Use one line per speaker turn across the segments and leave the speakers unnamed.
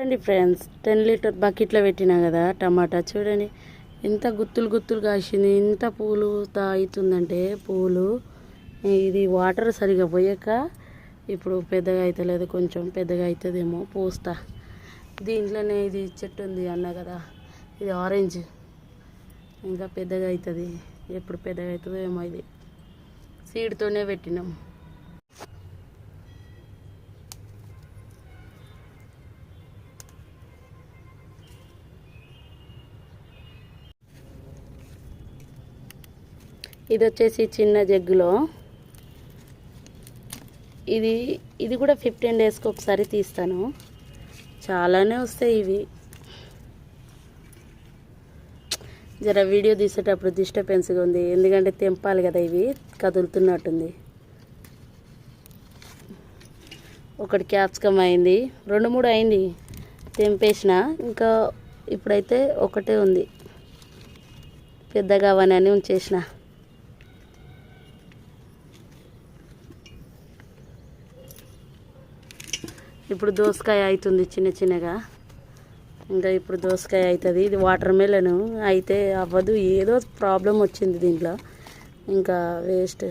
చూడండి friends, 10 litre బకెట్లో పెట్టినా కదా టమాటా. చూడండి ఎంత గుత్తులు గుత్తులు కాసింది, ఎంత పూలు అవుతుందంటే పూలు. ఇది వాటర్ సరిగా పోయాక ఇప్పుడు పెద్దగా అవుతలేదు, కొంచెం పెద్దగా అవుతుందేమో పూస్తా. దీంట్లోనే ఇది చెట్టు ఉంది అన్న కదా, ఇది ఆరెంజ్, ఇంకా పెద్దగా అవుతుంది. ఎప్పుడు పెద్దగా అవుతుందో ఏమో. ఇది సీడ్తోనే పెట్టినాం. ఇది వచ్చేసి చిన్న జగ్గులో, ఇది కూడా 15 డేస్కి ఒకసారి తీస్తాను. చాలానే వస్తాయి ఇవి. జర వీడియో తీసేటప్పుడు డిస్టర్బెన్స్గా ఉంది, ఎందుకంటే తెంపాలి కదా, ఇవి కదులుతున్నట్టుంది. ఒకటి క్యాప్సికమ్ అయింది, 2-3 అయింది, తెంపేసిన. ఇంకా ఇప్పుడైతే ఒకటే ఉంది, పెద్దగా అవని ఉంచేసిన. ఇప్పుడు దోసకాయ అవుతుంది చిన్న చిన్నగా. ఇంకా ఇప్పుడు దోసకాయ అవుతుంది. ఇది వాటర్ మెలను అయితే అవ్వదు, ఏదో ప్రాబ్లం వచ్చింది దీంట్లో, ఇంకా వేస్ట్.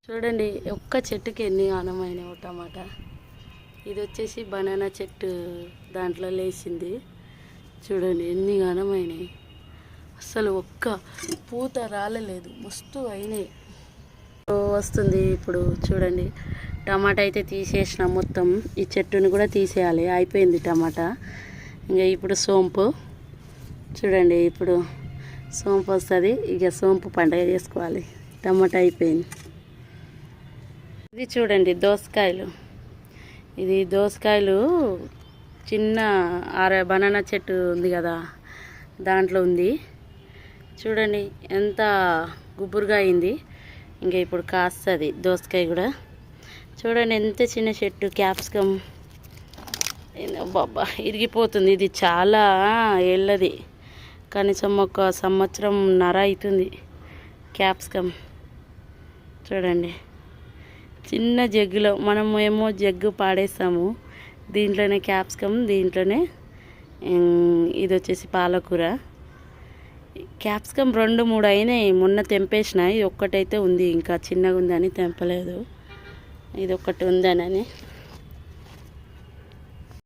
చూడండి ఒక్క చెట్టుకి ఎన్ని ఆనమైనాయి టమాటా. ఇది వచ్చేసి బనానా చెట్టు, దాంట్లో లేచింది. చూడండి ఎన్ని ఆనమైనాయి, అసలు ఒక్క పూత రాలేదు, మస్తు అయినాయి. వస్తుంది ఇప్పుడు. చూడండి టమాటా అయితే తీసేసిన మొత్తం, ఈ చెట్టుని కూడా తీసేయాలి, అయిపోయింది టమాటా. ఇంకా ఇప్పుడు సోంపు చూడండి, ఇప్పుడు సోంపు వస్తుంది. ఇక సోంపు పండుగ చేసుకోవాలి. టమాటా అయిపోయింది. ఇది చూడండి దోసకాయలు, ఇది దోసకాయలు చిన్న బనానా చెట్టు ఉంది కదా, దాంట్లో ఉంది. చూడండి ఎంత గుబురుగా అయింది. ఇంకా ఇప్పుడు కాస్తుంది దోసకాయ కూడా. చూడండి ఎంత చిన్న చెట్టు. క్యాప్సికమ్ బాబా ఇరిగిపోతుంది. ఇది చాలా ఏళ్ళది, కనీసం 1 సంవత్సరంన్నర అవుతుంది క్యాప్సికమ్. చూడండి చిన్న జగ్గులో, మనం ఏమో జగ్గు పాడేస్తాము, దీంట్లోనే క్యాప్సికమ్, దీంట్లోనే ఇది వచ్చేసి పాలకూర. క్యాప్సికమ్ 2-3 అయినాయి, మొన్న తెంపేసిన. ఇది ఒక్కటైతే ఉంది, ఇంకా చిన్నగా ఉందని తెంపలేదు. ఇది ఒక్కటి ఉందనని